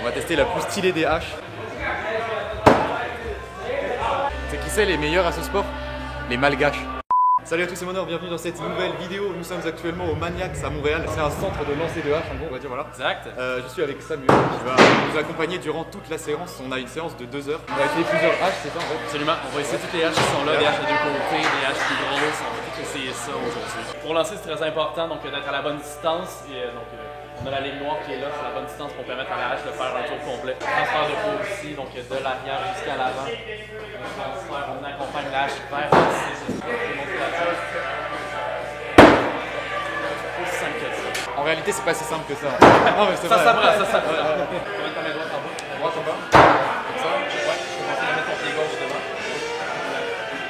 On va tester la plus stylée des haches. C'est qui c'est les meilleurs à ce sport? Les malgaches. Salut à tous, c'est Monor, bienvenue dans cette nouvelle vidéo. Nous sommes actuellement au Maniax à Montréal. C'est un centre de lancer de haches, en gros, on va dire, voilà. Exact. Je suis avec Samuel qui va nous accompagner durant toute la séance. On a une séance de 2 heures. On va essayer plusieurs haches, c'est ça en fait? Absolument. On va essayer toutes les haches qui sont là, des haches de deux côtés, des haches plus grosses. On va tout essayer ça aujourd'hui. Pour lancer, c'est très important donc d'être à la bonne distance. Et, on a la ligne noire qui est là, c'est la bonne distance pour permettre à la hache de faire un tour complet. Transfert de peau aussi, donc de l'arrière jusqu'à l'avant. On accompagne la hache vers aussi simple que ça. En réalité, c'est pas si simple que ça. Non, mais c'est ça s'apprend, ça s'apprend. Tu vas mettre ta main droite en bas. Droite en bas. Comme ça. Ouais, tu commences à mettre ton pied gauche devant.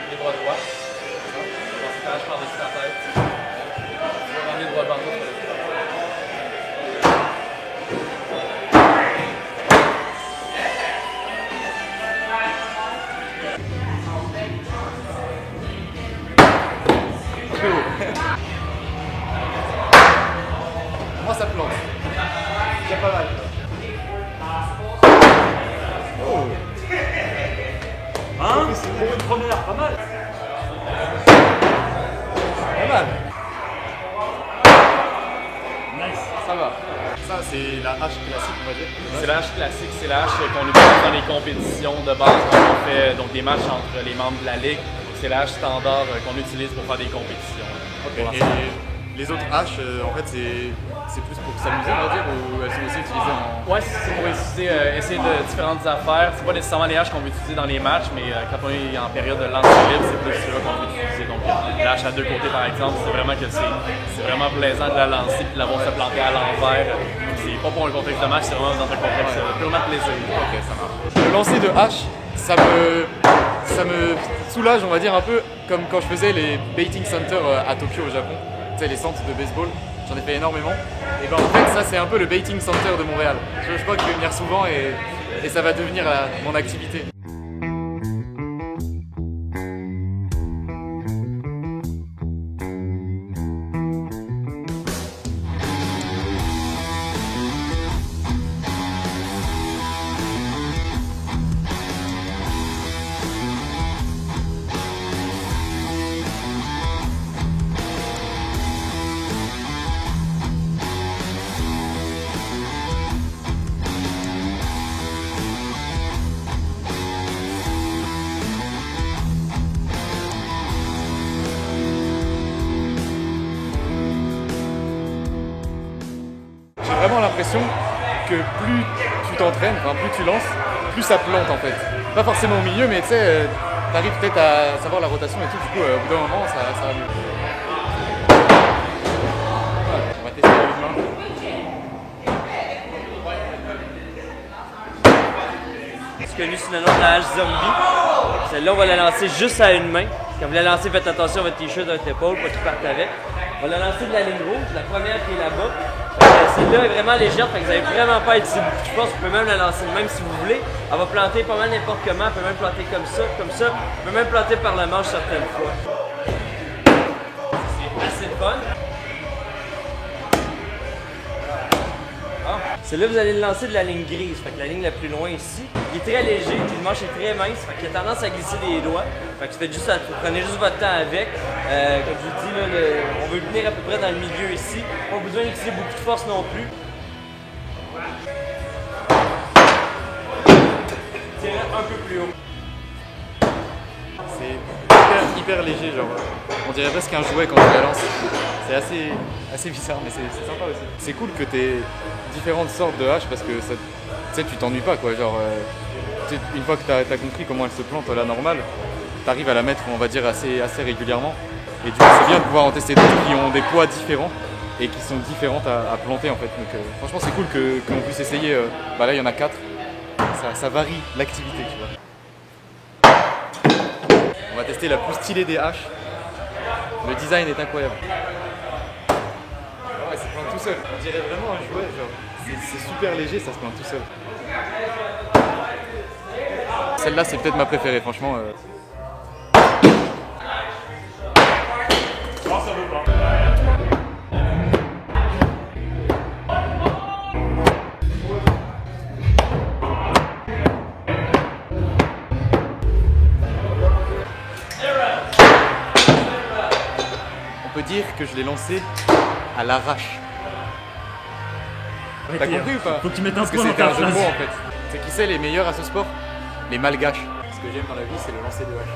Les bras droits. Tu commences ta hache par-dessus ta tête. Tu vas ramener le droit devant toi. Moi ça plante. C'est pas mal. Oh. Hein? Pour une première, pas mal. Pas mal. Nice. Ça va. Ça c'est la hache classique on va dire. C'est la hache classique, c'est la hache qu'on utilise dans les compétitions de base quand on fait donc, des matchs entre les membres de la ligue. C'est la hache standard qu'on utilise pour faire des compétitions. Okay. Et les autres haches, en fait, c'est plus pour s'amuser, on va dire, ou elles sont aussi utilisées en... Ouais, c'est pour essayer de différentes affaires. C'est pas nécessairement les haches qu'on veut utiliser dans les matchs, mais quand on est en période de lancer libre, c'est plus ceux-là qu'on veut utiliser. Donc la hache à deux côtés, par exemple, c'est vraiment que c'est vraiment plaisant de la lancer et de la voir se planter à l'envers. C'est pas pour un contexte de match, c'est vraiment dans un contexte purement de plaisir. Ok, ça marche. Le lancer de hache, ça me soulage, on va dire, un peu comme quand je faisais les baiting centers à Tokyo au Japon. Tu sais, les centres de baseball, j'en ai fait énormément. Et ben en fait, ça c'est un peu le baiting center de Montréal. Je crois que je vais venir souvent et ça va devenir mon activité. J'ai vraiment l'impression que plus tu t'entraînes, enfin plus tu lances, plus ça plante en fait. Pas forcément au milieu, mais tu sais, t'arrives peut-être à savoir la rotation et tout, du coup au bout d'un moment ça va mieux. Ouais, on va tester à une main. C'est connu sous le nom de la hache zombie. Celle-là, on va la lancer juste à une main. Quand vous la lancez, faites attention à votre t-shirt, à votre épaule, pas qu'il parte avec. On va la lancer de la ligne rouge, la première qui est là-bas. Celle-là est vraiment légère, fait que vous n'avez vraiment pas à utiliser beaucoup de force. Vous pouvez même la lancer de même si vous voulez. Elle va planter pas mal n'importe comment. Elle peut même planter comme ça. Elle peut même planter par la manche certaines fois. C'est assez fun. Celle-là, vous allez le lancer de la ligne grise, fait que la ligne la plus loin ici. Il est très léger, le manche est très mince, fait qu'il a tendance à glisser des doigts. Fait que vous prenez juste votre temps avec. Comme je vous dis, là, on veut venir à peu près dans le milieu ici. Pas besoin d'utiliser beaucoup de force non plus. Tirez un peu plus haut. C'est hyper léger, genre on dirait presque un jouet quand tu la lances. C'est assez bizarre, mais c'est sympa aussi. C'est cool que tu aies différentes sortes de haches parce que tu t'ennuies pas quoi. Genre, une fois que tu as compris comment elle se plante à la normale, tu arrives à la mettre, on va dire, assez régulièrement. Et du coup, c'est bien de pouvoir en tester d'autres qui ont des poids différents et qui sont différentes à planter en fait. Donc franchement, c'est cool qu'on puisse essayer. Là, il y en a 4. Ça varie l'activité, tu vois. On va tester la plus stylée des haches. Le design est incroyable. Ouais, ça se plante tout seul. On dirait vraiment un jouet, genre. C'est super léger, ça se plante tout seul. Celle-là, c'est peut-être ma préférée, franchement. dire que je l'ai lancé à l'arrache. T'as compris ou pas? Faut que tu mettes un Parce que point dans c'était ta un jeu de phrase. mots en fait. C'est qui c'est les meilleurs à ce sport? Les malgaches. Ce que j'aime dans la vie, c'est le lancer de hache.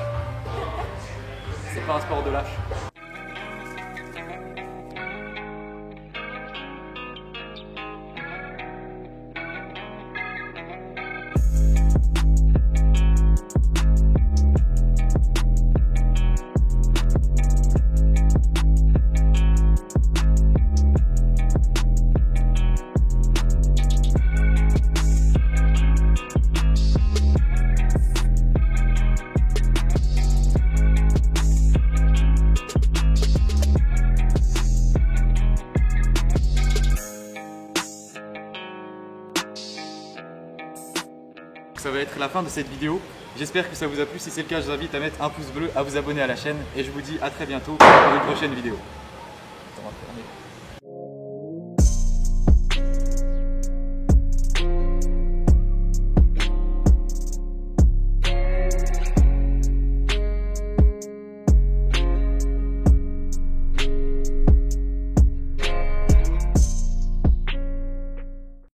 C'est pas un sport de lâche. Ça va être la fin de cette vidéo. J'espère que ça vous a plu. Si c'est le cas, je vous invite à mettre un pouce bleu, à vous abonner à la chaîne et je vous dis à très bientôt pour une prochaine vidéo. Attends, on va fermer.